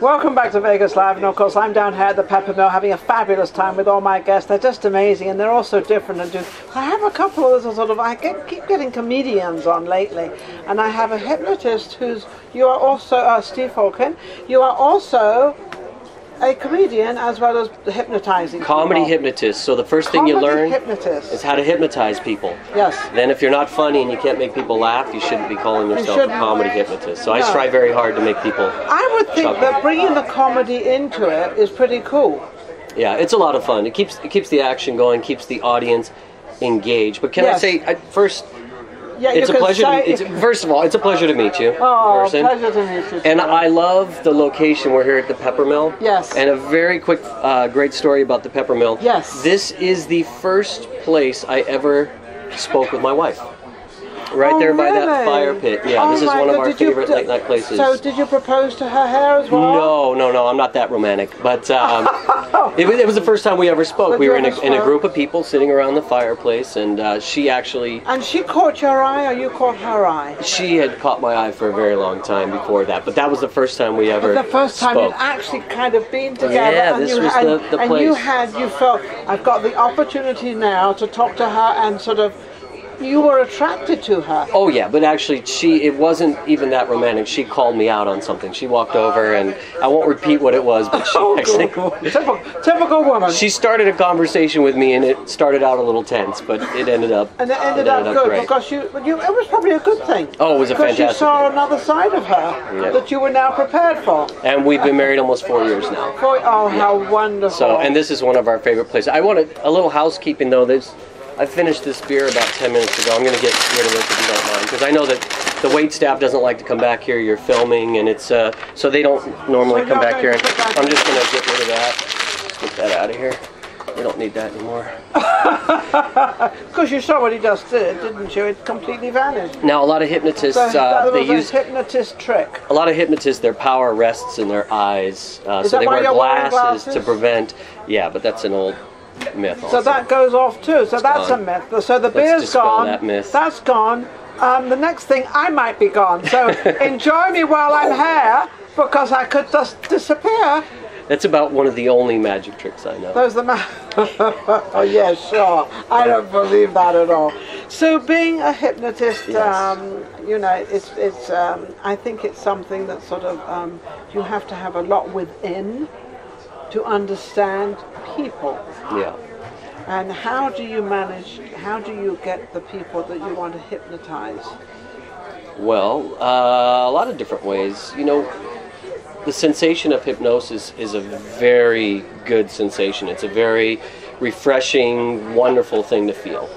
Welcome back to Vegas Live, and of course I'm down here at the Pepper Mill having a fabulous time with all my guests. They're just amazing, and they're all so different. And I have a couple of sort of, keep getting comedians on lately, and I have a hypnotist you are also, Steve Falcon, you are also a comedian as well as hypnotizing comedy people. Hypnotist. So the first thing you learn is how to hypnotize people. Yes. Then if you're not funny and you can't make people laugh, you shouldn't be calling yourself a comedy hypnotist. So I strive very hard to make people I would think that bringing the comedy into it is pretty cool. Yeah, it's a lot of fun. It keeps the action going, keeps the audience engaged. But can I say first? Yeah, it's a pleasure. First of all, it's a pleasure to meet you. Oh, pleasure to meet you. And I love the location. We're here at the Pepper Mill. Yes. And a very quick, great story about the Pepper Mill. Yes. This is the first place I ever spoke with my wife. Right there by that fire pit. Yeah, this is one of our favorite late night places. So did you propose to her hair as well? No, I'm not that romantic. But it was the first time we ever spoke. We were in a group of people sitting around the fireplace, and she actually... And she caught your eye, or you caught her eye? She had caught my eye for a very long time before that, but that was the first time we ever spoke. The first time you'd actually kind of been together. Yeah, this was the place. And you felt, I've got the opportunity now to talk to her, and sort of, you were attracted to her. Oh yeah, but actually it wasn't even that romantic. She called me out on something. She walked over, and I won't repeat what it was, but she typical woman. She started a conversation with me, and it started out a little tense, but it ended up good great. Because it was probably a good thing. Oh, it was a fantastic thing. Because you saw thing. Another side of her that you were now prepared for. And we've been married almost 4 years now. How wonderful. So, and this is one of our favorite places. I wanted a little housekeeping though. I finished this beer about 10 minutes ago. I'm going to get rid of it if you don't mind, because I know that the wait staff doesn't like to come back here. You're filming, and it's so they don't normally come back here. And I'm just going to get rid of that. Just get that out of here. We don't need that anymore. Because you saw what he just did, didn't you? It completely vanished. Now, a lot of hypnotists, they use a hypnotist trick. A lot of hypnotists, their power rests in their eyes, so they wear glasses to prevent. Yeah, but that's an old myth also. So that goes off too. So that's a myth. So the beer's gone. That myth. That's gone. The next thing, I might be gone. So enjoy me while I'm here, because I could just disappear. That's about one of the only magic tricks I know. Oh yeah, sure. I don't believe that at all. So being a hypnotist, you know, it's. I think it's something that sort of you have to have a lot within to understand people. Yeah. And how do you get the people that you want to hypnotize? Well, a lot of different ways. You know, the sensation of hypnosis is a very good sensation. It's a very refreshing, wonderful thing to feel.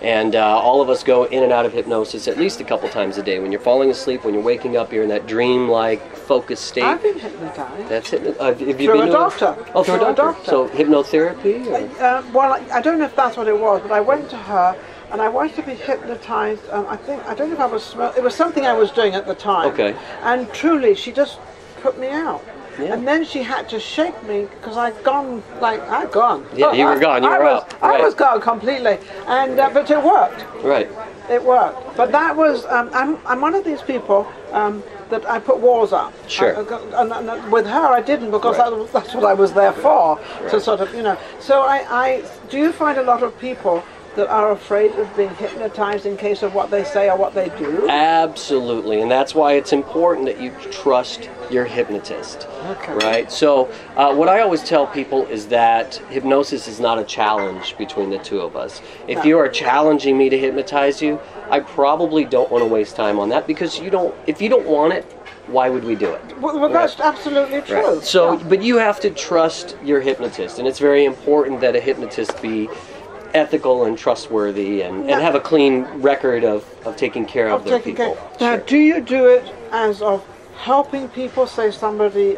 And all of us go in and out of hypnosis at least a couple times a day. When you're falling asleep, when you're waking up, you're in that dream-like, focused state. I've been hypnotized. That's have you through been a doctor. Oh, through a doctor. So hypnotherapy? Well, I don't know if that's what it was, but I went to her and I wanted to be hypnotized. I don't know if I was it was something I was doing at the time. Okay. And truly, she just put me out. Yeah. And then she had to shake me because I'd gone. Yeah, you were gone. You were out. I was gone completely, and but it worked. Right. It worked. But that was. I'm one of these people that I put walls up. Sure. And with her, I didn't, because that's what I was there for. Right. To sort of, you know. So I do you find a lot of people that are afraid of being hypnotized in case of what they say or what they do? Absolutely, and that's why it's important that you trust your hypnotist. Okay. Right? So what I always tell people is that hypnosis is not a challenge between the two of us. If you are challenging me to hypnotize you, I probably don't want to waste time on that, because if you don't want it, why would we do it? Well, that's absolutely true. Right. So, but you have to trust your hypnotist, and it's very important that a hypnotist be ethical and trustworthy and have a clean record of taking care of their people. Now, do you do it as of helping people? Say somebody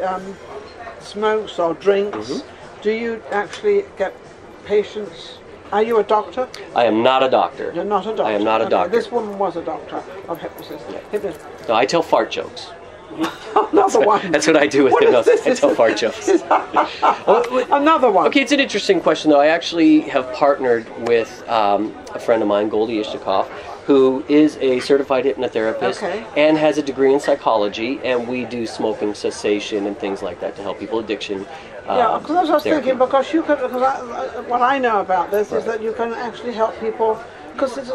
smokes or drinks. Do you actually get patients? Are you a doctor? I am not a doctor. You're not a doctor? I am not a doctor. This woman was a doctor of hypnosis. No, I tell fart jokes. Another one. That's what I do with hypnosis. I tell fart jokes. Another one. Okay, it's an interesting question, though. I actually have partnered with a friend of mine, Goldie Ishtikov, who is a certified hypnotherapist Okay. and has a degree in psychology, and we do smoking cessation and things like that to help people addiction. Yeah, because I was just therapy. thinking, because you could, what I know about this is that you can actually help people, because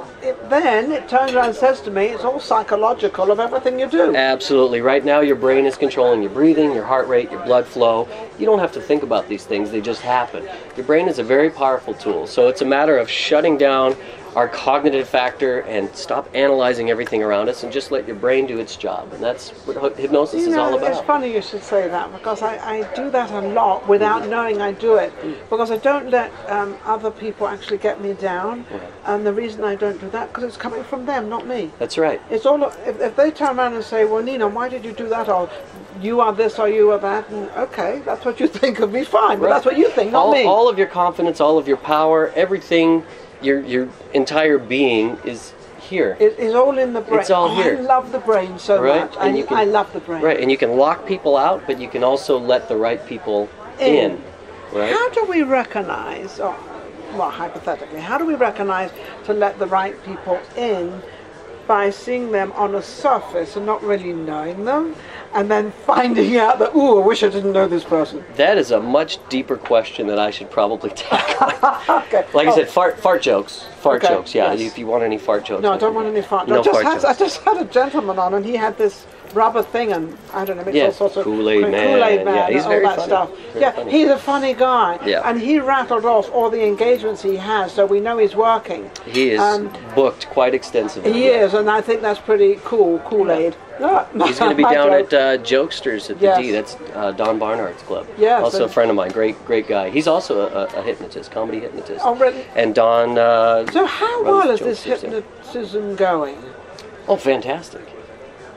then it turns around and says to me, it's all psychological of everything you do. Absolutely. Right now your brain is controlling your breathing, your heart rate, your blood flow. You don't have to think about these things, they just happen. Your brain is a very powerful tool, so it's a matter of shutting down our cognitive factor and stop analyzing everything around us and just let your brain do its job. And that's what hypnosis is all about. It's funny you should say that, because I do that a lot without knowing I do it, because I don't let other people actually get me down. And the reason I don't do that, because it's coming from them, not me. That's right. It's all, if they turn around and say, well, Ninon, why did you do that? Or you are this or you are that, and okay, that's what you think of me, fine, but that's what you think, not me. All of your confidence, all of your power, everything, your entire being is here. It is all in the brain. It's all here. I love the brain so much. And I love the brain. Right, and you can lock people out, but you can also let the right people in. Right? How do we recognize, well, hypothetically, how do we recognize to let the right people in by seeing them on a surface and not really knowing them, and then finding out that, ooh, I wish I didn't know this person? That is a much deeper question that I should probably tackle. Okay. Like I said, fart jokes. Fart Okay, jokes, yeah. yes. If you want any fart jokes. No, I don't want any fart. No I fart jokes. just had a gentleman on, and he had this rubber thing, and I don't know, makes all sorts of Kool-Aid Man. Kool-Aid Man, Yeah, he's and very all that funny. stuff. Very funny. He's a funny guy. Yeah. And he rattled off all the engagements he has, so we know he's working. He is booked quite extensively. He is, and I think that's pretty cool. Kool-Aid. Yeah. He's going to be My down joke. at Jokesters at the Yes. D. That's Don Barnard's club. Yes, Also a and- friend of mine. Great guy. He's also a hypnotist, comedy hypnotist. Oh, really? And Don. So how runs well is this Jokesters, yeah. hypnotism going? Oh, fantastic.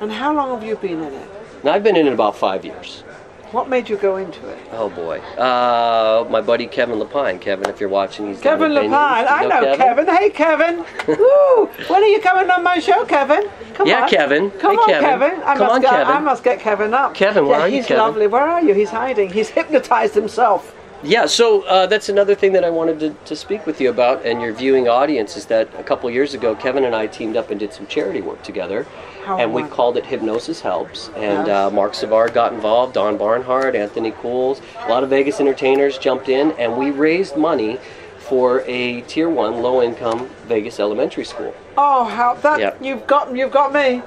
And how long have you been in it? Now, I've been in it about 5 years. What made you go into it? Oh boy. My buddy Kevin Lapine. Kevin, if you're watching, he's down Kevin in Vineyards. Lapine. Do you I know Kevin. Hey, Kevin. Woo! When are you coming on my show, Kevin? Come Yeah, on. Kevin. Come Hey, on, Kevin. I Come on, Kevin. I must get Kevin up. Kevin, where are you, He's Kevin? lovely. Where are you? He's hiding. He's hypnotized himself. Yeah, so that's another thing that I wanted to speak with you about, and your viewing audience, is that a couple years ago, Kevin and I teamed up and did some charity work together, and we called it Hypnosis Helps, and Yes. Mark Savard got involved, Don Barnard, Anthony Cools, a lot of Vegas entertainers jumped in, and we raised money for a Tier 1 low-income Vegas elementary school. Oh, how that Yep. you've got me. You've got my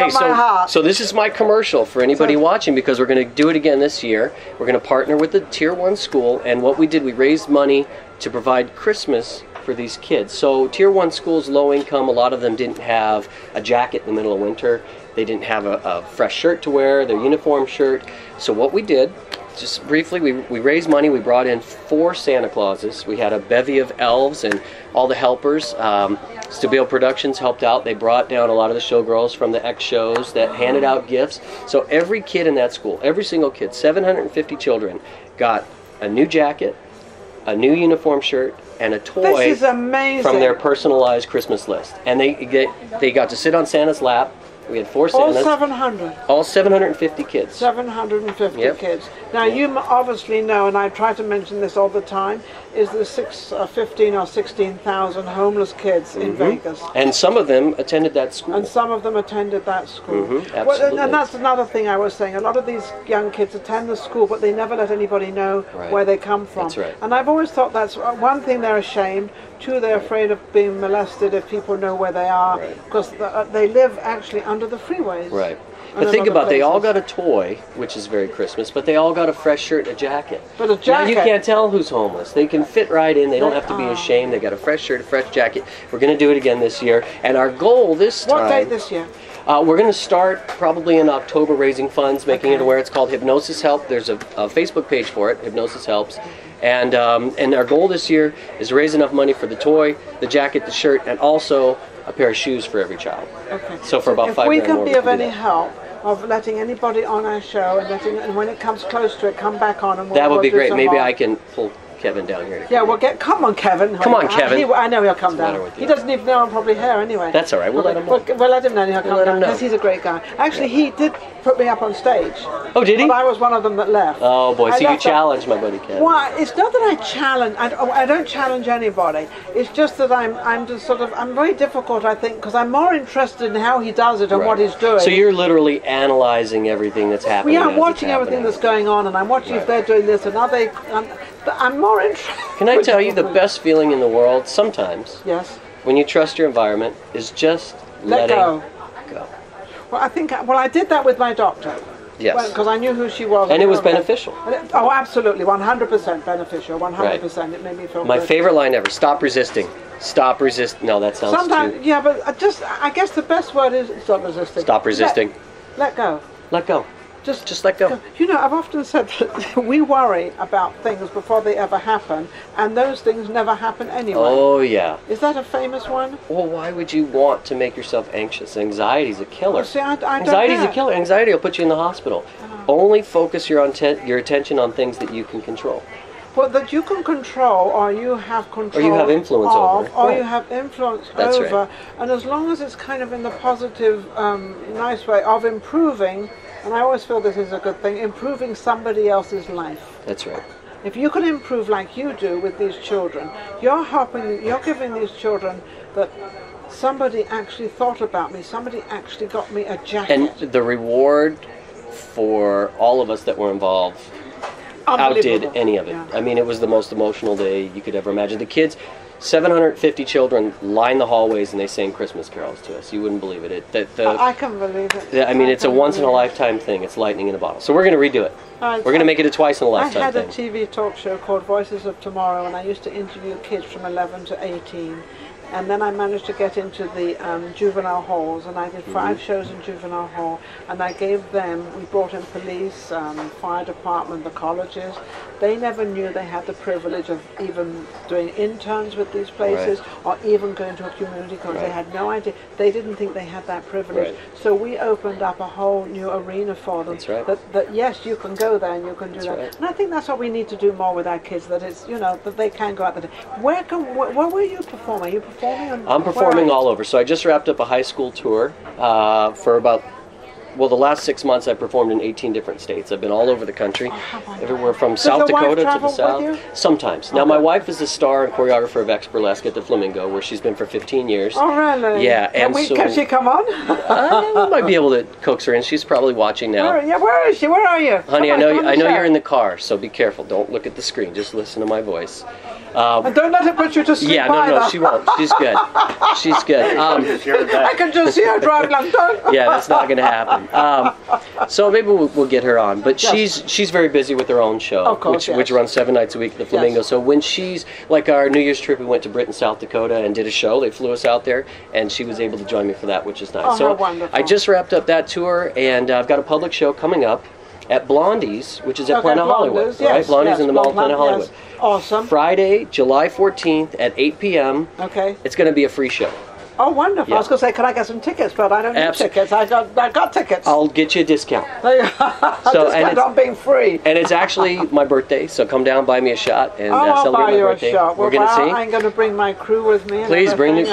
so heart. so this is my commercial for anybody watching, because we're going to do it again this year. We're going to partner with the Tier 1 school, and what we did, we raised money to provide Christmas for these kids. So Tier 1 schools, low income, a lot of them didn't have a jacket in the middle of winter. They didn't have a fresh shirt to wear, their uniform shirt. So what we did, just briefly, we raised money. We brought in 4 Santa Clauses. We had a bevy of elves and all the helpers. Stabile Productions helped out. They brought down a lot of the showgirls from the X shows that handed out gifts. So every kid in that school, every single kid, 750 children, got a new jacket, a new uniform shirt, and a toy This is amazing. from their personalized Christmas list. And they got to sit on Santa's lap. We had 4 all Santas. 700. All 750 kids. 750 Yep. kids. Now you obviously know, and I try to mention this all the time, is the 15 or 16,000 homeless kids in Vegas. And some of them attended that school. And some of them attended that school. Absolutely. And that's another thing I was saying. A lot of these young kids attend the school, but they never let anybody know where they come from. That's right. And I've always thought that's one thing, they're ashamed. 2, they're afraid of being molested if people know where they are, because they live actually under the freeways. Right. And But think in other about it, they all places. got a toy, which is very Christmas, but they all got a fresh shirt and a jacket. But a Now jacket. you can't tell who's homeless. They can fit right in. They don't have to be ashamed. They got a fresh shirt, a fresh jacket. We're going to do it again this year. And our goal this time... What date this year? We're going to start probably in October raising funds, making it aware. It's called Hypnosis Help. There's a Facebook page for it, Hypnosis Helps. And our goal this year is to raise enough money for the toy, the jacket, the shirt, and also a pair of shoes for every child. Okay. So for about if $5 we grand can more, be we of can do any that. help of letting anybody on our show, and when it comes close to it, come back on and we'll That would be do great. some Maybe more. I can pull Kevin down here. Yeah, well, come on, Kevin. Come on, Kevin. I know he'll come down. with you? He doesn't even know I'm probably here anyway. That's all right. We'll let him know. We'll let him know he'll come let him down know. because he's a great guy. Actually, he did put me up on stage. Oh, did he? But I was one of them that left. Oh boy, so you left challenged my buddy Kevin. Well, it's not that I challenge. I don't challenge anybody. It's just that I'm just sort of, I'm very difficult, I think, because I'm more interested in how he does it and what he's doing. So you're literally analyzing everything that's happening. Yeah, I'm watching everything that's going on, and I'm watching if they're doing this, and are they? I'm more interested. Can I tell you the best feeling in the world? Sometimes, yes, when you trust your environment, is just let go. Well, I did that with my doctor. Yes. Because I knew who she was. And it was beneficial. Oh, absolutely, 100% beneficial. 100%. It made me feel My good. favorite line ever: "Stop resisting. Stop resist." No, that sounds Sometimes, too. yeah, but I guess the best word is stop resisting. Stop resisting. Let go. Let go. Just let go. You know, I've often said that we worry about things before they ever happen, and those things never happen anyway. Oh yeah. Is that a famous one? Well, why would you want to make yourself anxious? Anxiety's a killer. Well, see, I don't Anxiety's a get. killer. Anxiety will put you in the hospital. Only focus your attention on things that you can control. Well, that you can control, or you have control, or you have influence over, or you have influence That's over, right. And as long as it's kind of in the positive, nice way of improving, and I always feel this is a good thing, improving somebody else's life. That's right. If you can improve like you do with these children, you're giving these children that somebody actually thought about me, somebody actually got me a jacket. And the reward for all of us that were involved outdid any of it. Yeah. I mean, it was the most emotional day you could ever imagine. The kids, 750 children lined the hallways and they sang Christmas carols to us. You wouldn't believe it. I can believe it. I mean, it's a once-in-a-lifetime thing. It's lightning in a bottle. So we're going to redo it. We're going to make it a twice-in-a-lifetime I had thing. a TV talk show called Voices of Tomorrow, and I used to interview kids from 11 to 18. And then I managed to get into the juvenile halls, and I did 5 shows in juvenile hall, and I gave them, we brought in police, fire department, the colleges. They never knew they had the privilege of even doing interns with these places, or even going to a community college. They had no idea. They didn't think they had that privilege. So we opened up a whole new arena for them. That yes, you can go there and you can do that. And I think that's what we need to do more with our kids, that it's, you know, that they can go out there. Where were you performing? Are you performing? I'm performing all over. So I just wrapped up a high school tour for about, well, the last 6 months I've performed in 18 different states. I've been all over the country, everywhere from South Dakota to the south. Sometimes. Now my wife is a star and choreographer of ex-burlesque at the Flamingo, where she's been for 15 years. Oh, really? Yeah. And can she come on? I might be able to coax her in. She's probably watching now. Where is she? Where are you? Honey, I know you're in the car, so be careful. Don't look at the screen. Just listen to my voice. And don't let it put you to sleep. Yeah, no, she won't. She's good. She's good. I can just see her driving like that. Yeah, that's not going to happen. So maybe we'll get her on. But she's very busy with her own show, of course, which runs 7 nights a week at the Flamingo. So when she's, like our New Year's trip, we went to Britain, South Dakota, and did a show. They flew us out there, and she was able to join me for that, which is nice. Oh, how wonderful. I just wrapped up that tour, and I've got a public show coming up at Blondies, which is at Planet Hollywood, right? Blondies in the Mall, Planet Hollywood. Awesome. Friday, July 14th at 8 p.m. Okay. It's going to be a free show. Oh, wonderful. Yeah. I was going to say, can I get some tickets? But I don't need tickets. I got tickets. I'll get you a discount. I'm being free. And it's actually my birthday, so come down, buy me a shot, and I'll celebrate buy my you birthday. a shot. We're going to see. I'm going to bring my crew with me. Please bring the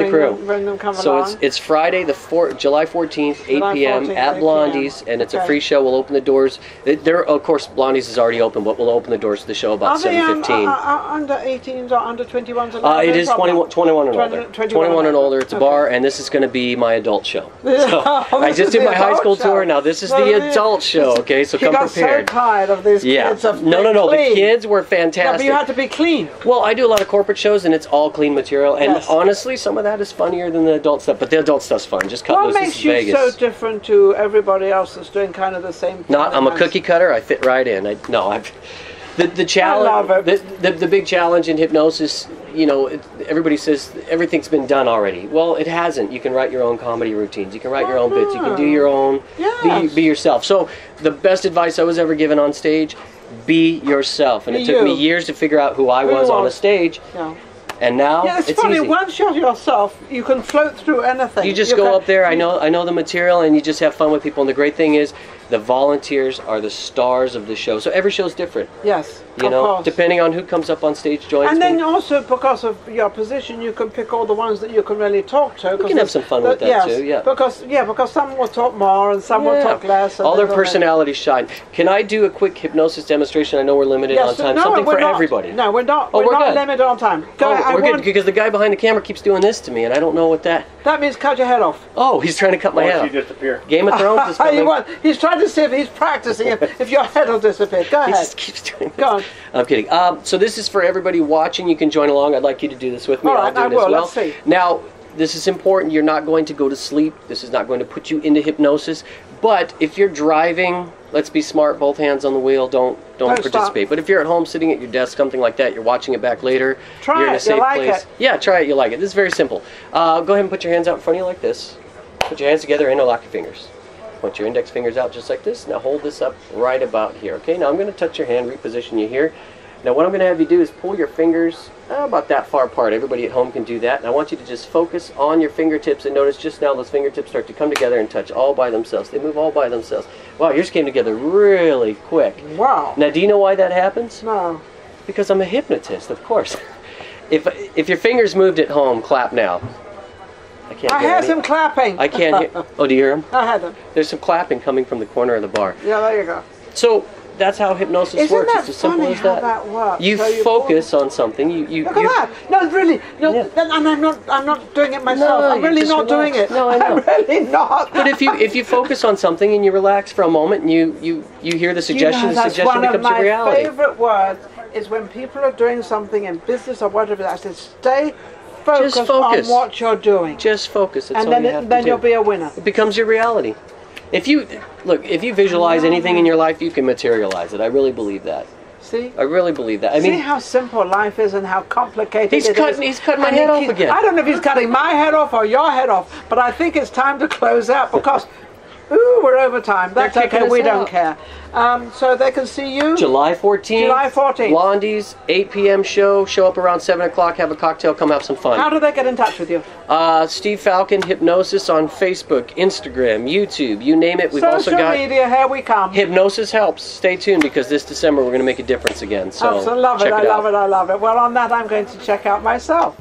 crew. Bring them come so along. it's Friday, July 14th, 8 p.m. at Blondies, and it's a free show. We'll open the doors. Of course, Blondies is already open, but we'll open the doors to the show about 7:15. Are under 18s or under 21s? It is 21 and older. 21 and older. It's a bar, and this is going to be my adult show. So I just did my high school tour. Now this is the adult show. Okay, so come prepared. So tired of these kids. No. The kids were fantastic. Yeah, but you have to be clean. Well, I do a lot of corporate shows, and it's all clean material. And honestly, some of that is funnier than the adult stuff. But the adult stuff's fun. Just cut loose. What makes you so different to everybody else that's doing kind of the same thing? I'm a cookie cutter. I fit right in. The challenge, the big challenge in hypnosis, you know, everybody says everything's been done already. Well, it hasn't. You can write your own comedy routines. You can write your own bits. You can do your own. Be yourself. So the best advice I was ever given on stage: be yourself. And it took me years to figure out who I was on a stage. Yeah. And now it's funny. easy. Once you're yourself, you can float through anything. You just go up there. I know the material, and you just have fun with people. And the great thing is, The volunteers are the stars of the show. So every show's different. Yes, You of know, course. depending on who comes up on stage, joins And then me. also because of your position, you can pick all the ones that you can really talk to. We can have some fun with that too, yeah. Because some will talk more and some will talk less. And All their there's that. personalities shine. Can I do a quick hypnosis demonstration? I know we're limited on time. Something we're for not. everybody. No, we're not. Oh, we're not good. limited on time. Go ahead. We're good because the guy behind the camera keeps doing this to me, and I don't know what that. That means cut your head off. Oh, he's trying to cut my head off. Disappear. Game of Thrones is coming. He's trying to see if he's practicing if your head will disappear. Go He ahead. just keeps doing this. Go on. I'm kidding. So this is for everybody watching. You can join along. I'd like you to do this with me. All I'll right, do it I as will. well. Let's see. Now, this is important. You're not going to go to sleep. This is not going to put you into hypnosis. But if you're driving, let's be smart. Both hands on the wheel. Don't participate. Stop. But if you're at home sitting at your desk, something like that, you're watching it back later. Try you're in a it. safe You like place. it. Yeah, try it. You like it. This is very simple. Go ahead and put your hands out in front of you like this. Put your hands together and lock your fingers. Point your index fingers out just like this. Now hold this up right about here. Okay, now I'm going to touch your hand, reposition you here. Now what I'm going to have you do is pull your fingers about that far apart. Everybody at home can do that. And I want you to just focus on your fingertips and notice just now those fingertips start to come together and touch all by themselves. They move all by themselves. Wow, yours came together really quick. Wow. Now do you know why that happens? No. Because I'm a hypnotist, of course. If your fingers moved at home, clap now. I can't I hear heard any. him clapping. I can't hear. Oh, do you hear them? I had them. There's some clapping coming from the corner of the bar. Yeah, there you go. So that's how hypnosis Isn't works. that It's as simple funny as how that. that works? You So focus on something. You Look at that. No, really. No, Yeah. and I'm not doing it myself. No, I'm really just not doing relax. it. No, I know. I'm really not. But if you focus on something and you relax for a moment and you hear the suggestion, the that's suggestion one of becomes your my reality. favorite words is when people are doing something in business or whatever. I said, stay focused Just focus. on what you're doing, Just focus. That's and all then you have to then do. you'll be a winner. It becomes your reality. If you visualize anything in your life, you can materialize it. I really believe that. See? I really believe that. I See mean, how simple life is and how complicated He's it cutting- is. he's cutting my And head off again. I don't know if he's cutting my head off or your head off, but I think it's time to close out because, ooh, we're over time. That's They're kicking okay, us we don't out. care. So they can see you. July 14th. July 14th. Blondies, 8 p.m. show. Show up around 7 o'clock, have a cocktail, come have some fun. How do they get in touch with you? Steve Falcon, Hypnosis on Facebook, Instagram, YouTube, you name it. We've also Social got media, here we come. Hypnosis Helps. Stay tuned because this December we're going to make a difference again. So Absolutely, love it, check I it love out. it, I love it. Well, on that, I'm going to check out myself.